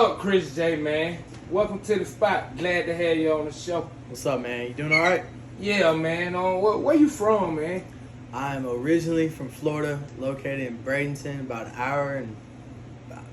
up, Chris Jaye, man? Welcome to the spot. Glad to have you on the show. What's up, man? You doing all right? Yeah, man. Where you from, man? I'm originally from Florida, located in Bradenton, about an hour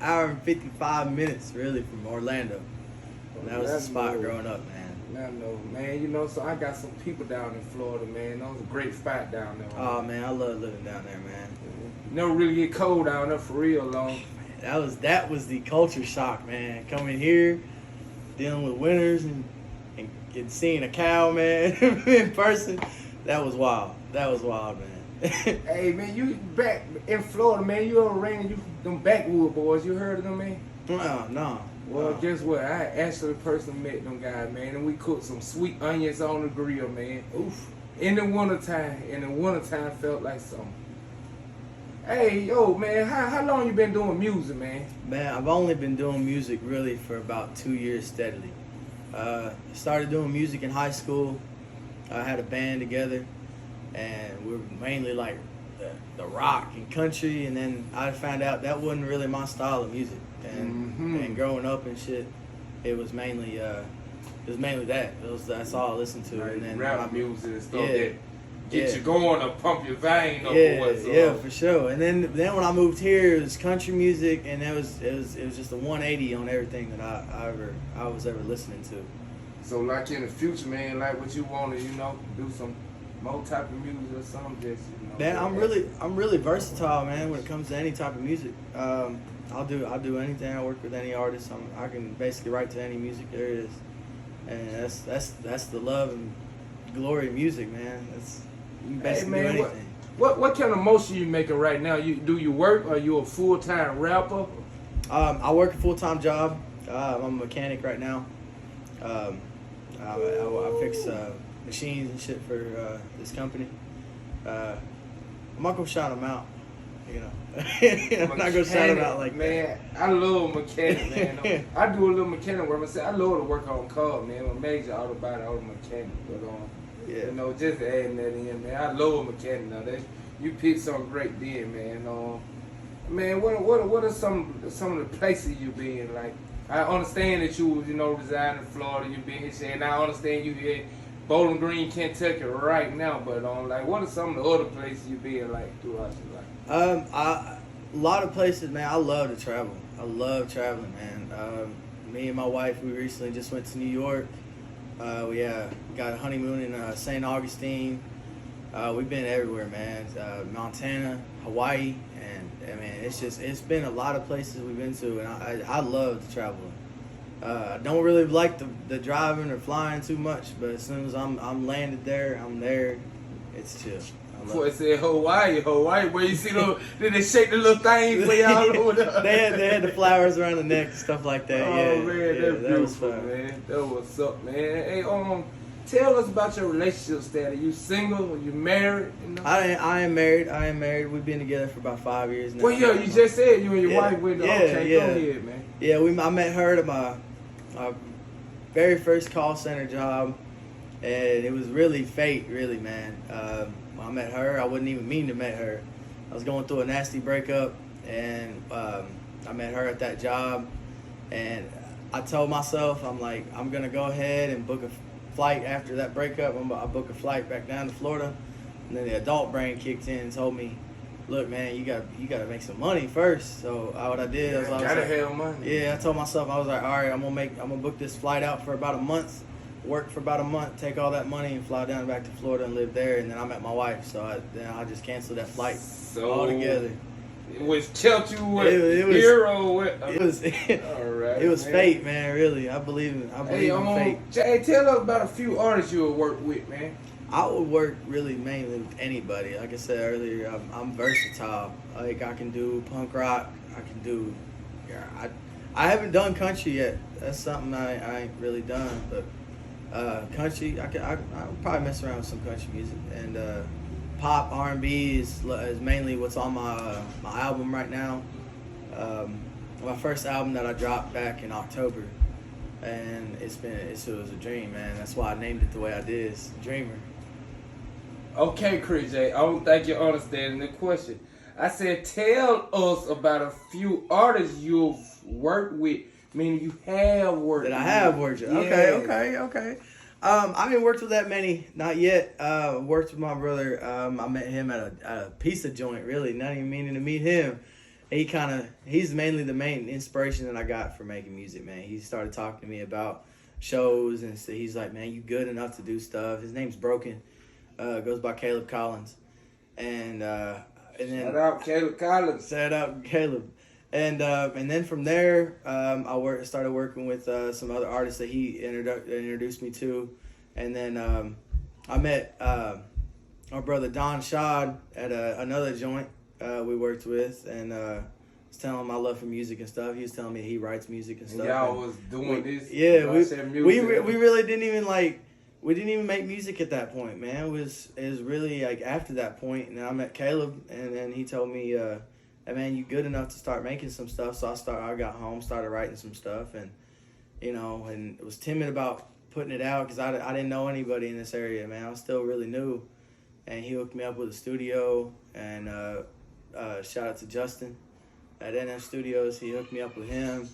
and 55 minutes, really, from Orlando. And that was the spot growing up, man. I know, man. You know, so I got some people down in Florida, man. That was a great spot down there. Oh, man, I love living down there, man. Never really get cold down there for real long. That was the culture shock, man. Coming here, dealing with winters and seeing a cow, man, in person. That was wild. That was wild, man. Hey, man, you back in Florida, man. You ever ran them backwood boys. You heard of them, man? No. Well, guess what? I actually personally met them guys, man, and we cooked some sweet onions on the grill, man. Oof. In the wintertime felt like summer. Hey, yo, man, how long you been doing music, man? Man, I've only been doing music really for about 2 years steadily. Started doing music in high school. I had a band together, and we were mainly like the rock and country, and then I found out that wasn't really my style of music. And growing up and shit, it was mainly that. That's all I listened to. Like and then rap music and stuff that get you going or pump your vein up. Yeah, for sure. And then when I moved here, it was country music, and it was just a 180 on everything that I was ever listening to. So like in the future, man, like what you want to, do some more type of music or something, just Man, I'm really versatile, man. When it comes to any type of music, I'll do anything. I work with any artist. I can basically write to any music there is, and that's the love and glory of music, man. You can basically do anything. What kind of motion you making right now? Do you work? Or you a full-time rapper? I work a full-time job. I'm a mechanic right now. I fix machines and shit for this company. I'm not gonna shout them out, I'm not gonna shout them out like man, that. I love mechanic, man. I do a little mechanic work myself. I love to work on cars, man. I'm a major auto mechanic, but just adding that in, man. I love mechanic now. You picked something great there, man. Man, what are some of the places you been? Like, I understand that you reside in Florida. You been here, and I understand you here. Bowling Green, Kentucky right now, but what are some of the other places you been like throughout your life? A lot of places, man. I love to travel. I love traveling, man. Me and my wife, we recently just went to New York. We got a honeymoon in St. Augustine. We've been everywhere, man. Montana, Hawaii, and I mean, it's been a lot of places we've been to, and I love to travel. I don't really like the driving or flying too much, but as soon as I'm landed there, I'm there. It's chill. Before I said Hawaii, where you see did they shake the little thing for y'all over there? they had the flowers around the neck and stuff like that. Oh man, that's beautiful, man. That what's up, man. Hey, tell us about your relationship status. You single? Or you married? I am married. We've been together for about 5 years now. Well, yeah, you just said you and your wife went. Okay, go ahead, man. Yeah, I met her at my very first call center job, and it was really fate, really, man. I met her. I wouldn't even mean to meet her. I was going through a nasty breakup, and I met her at that job, and I told myself, I'm like, I'm gonna go ahead and book a flight after that breakup. I booked a flight back down to Florida, and then the adult brain kicked in and told me, look, man, you gotta make some money first. So what I did was have money. Yeah, I told myself, I was like, all right, I'm gonna book this flight out for about a month, work for about a month, take all that money and fly down back to Florida and live there. And then I met my wife, so I just canceled that flight altogether. It was kept you hero. It was all right. It was fate, man. Really, I believe in fate. Jay, tell us about a few artists you would work with, man. I would work really mainly with anybody. Like I said earlier, I'm versatile. Like, I can do punk rock. I can do. I haven't done country yet. That's something I ain't really done. But country, I probably mess around with some country music. And pop R&B is mainly what's on my album right now. My first album that I dropped back in October, and it was a dream, man. That's why I named it the way I did. It's Dreamer. Okay, Chris Jaye, I don't think you're understanding the question. I said, tell us about a few artists you've worked with Meaning you have worked. That I have worked with. Yeah. Okay. I haven't worked with that many, not yet. Worked with my brother. I met him at a pizza joint. Really, not even meaning to meet him. He's mainly the main inspiration that I got for making music, man. He started talking to me about shows, and so he's like, man, you good enough to do stuff. His name's Broken. Goes by Caleb Collins, and then Shout out Caleb Collins. Shout out Caleb. And then from there, I started working with some other artists that he introduced me to, and then I met our brother Don Shad at another joint we worked with, and was telling him my love for music and stuff. He was telling me he writes music and stuff. Y'all was doing this. Yeah, we really didn't even we didn't even make music at that point, man. It was really like after that point, and then I met Caleb, and then he told me. Hey man, you good enough to start making some stuff. So I got home, started writing some stuff, and and was timid about putting it out because I didn't know anybody in this area, man. I was still really new, and he hooked me up with a studio, and shout out to Justin at NF Studios. He hooked me up with him,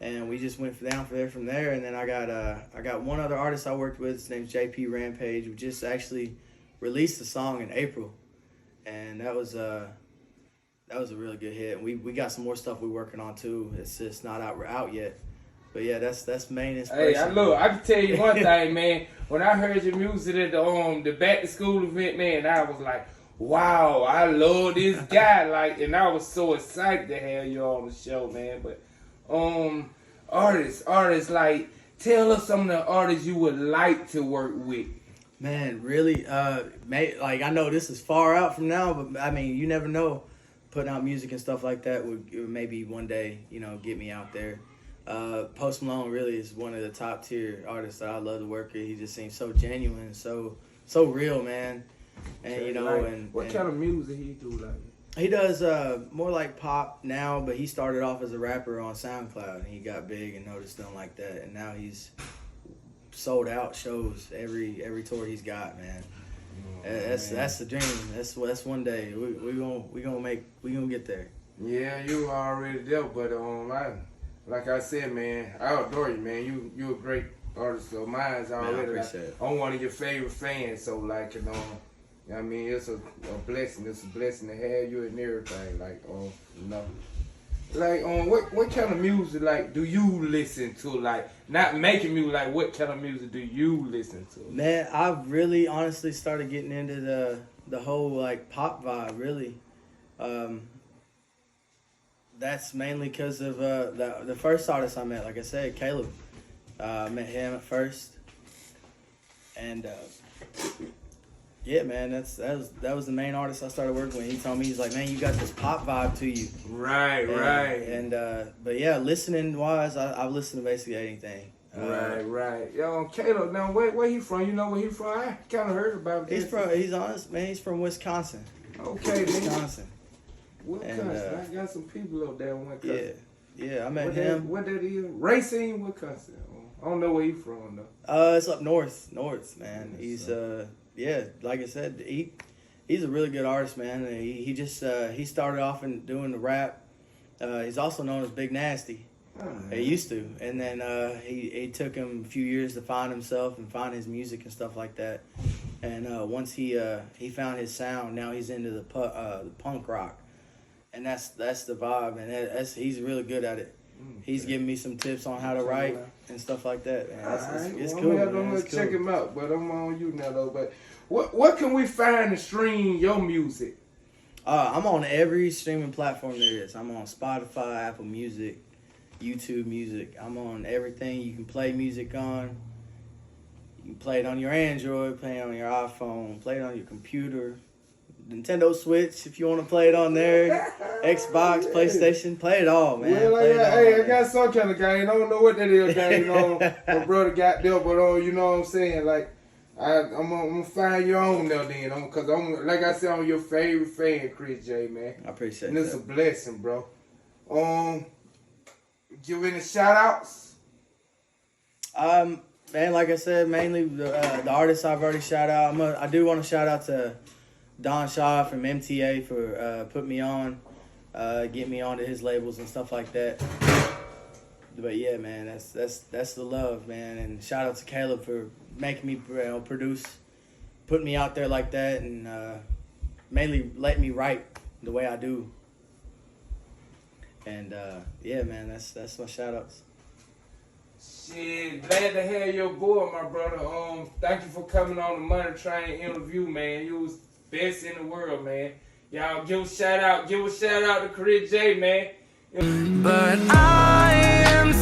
and we just went down from there. And then I got one other artist I worked with. His name's JP Rampage. We just actually released a song in April, and that was a really good hit. We got some more stuff we're working on too. It's just not out yet. But yeah, that's main inspiration. Hey, I can tell you one thing, man. When I heard your music at the back to school event, man, I was like, wow, I love this guy. And I was so excited to have you on the show, man. But artists, tell us some of the artists you would like to work with. Man, really, I know this is far out from now, but I mean, you never know. Putting out music and stuff like that would maybe one day, get me out there. Post Malone really is one of the top tier artists that I love to work with. He just seems so genuine, so real, man. And what kind of music he do like? He does more like pop now, but he started off as a rapper on SoundCloud, and he got big and noticed them like that, and now he's sold out shows every tour he's got, man. That's the dream. That's one day we gonna get there. Yeah, you already there, but like I said, man, I adore you, man. You a great artist. So mine's already I'm one of your favorite fans. So I mean, it's a blessing. It's a blessing to have you and everything. What kind of music do you listen to? Not making music. What kind of music do you listen to? Man, I've really honestly started getting into the whole pop vibe. Really, that's mainly because of the first artist I met. Like I said, Caleb. I met him at first, and yeah, man, that was the main artist I started working with. He told me, he's like, man, you got this pop vibe to you. Right. And but yeah, listening wise, I've listened to basically anything. Right. Yo, Caleb, now where he from? You know where he from? I kind of heard about this. He's from Wisconsin. Okay, Wisconsin. Wisconsin. I got some people up there in Wisconsin. Yeah, I met him. What that is? Racine, Wisconsin. I don't know where he from though. It's up north, man. He's like I said, he's a really good artist, man. He just he started off in doing the rap. He's also known as Big Nasty. He used to, and then he took him a few years to find himself and find his music and stuff like that. And once he found his sound, now he's into the punk rock, and that's the vibe, and he's really good at it. He's giving me some tips on how to write and stuff like that. Man. It's cool. I'm gonna check him out, but I'm on you now though. But what can we find to stream your music? I'm on every streaming platform there is. I'm on Spotify, Apple Music, YouTube Music. I'm on everything you can play music on. You can play it on your Android, play it on your iPhone, play it on your computer. Nintendo Switch, if you want to play it on there, Xbox, PlayStation, play it all, man. I got some kind of game. I don't know what that is game my brother got there, but you know what I'm saying? I'm gonna find your own now then, because I'm like I said, I'm your favorite fan, Chris Jaye, man. I appreciate it. And it's a blessing, bro. Give any shout outs? Man, like I said, mainly the artists I've already shout out. I do want to shout out to Don Shaw from MTA for putting me on, getting me onto his labels and stuff like that. But yeah, man, that's the love, man. And shout out to Caleb for making me produce, putting me out there like that, and mainly letting me write the way I do. And yeah, man, that's my shout outs. Shit, glad to have your boy, my brother. Thank you for coming on the Money Train interview, man. You was best in the world, man. Y'all give a shout out to Chris Jaye, man. But I am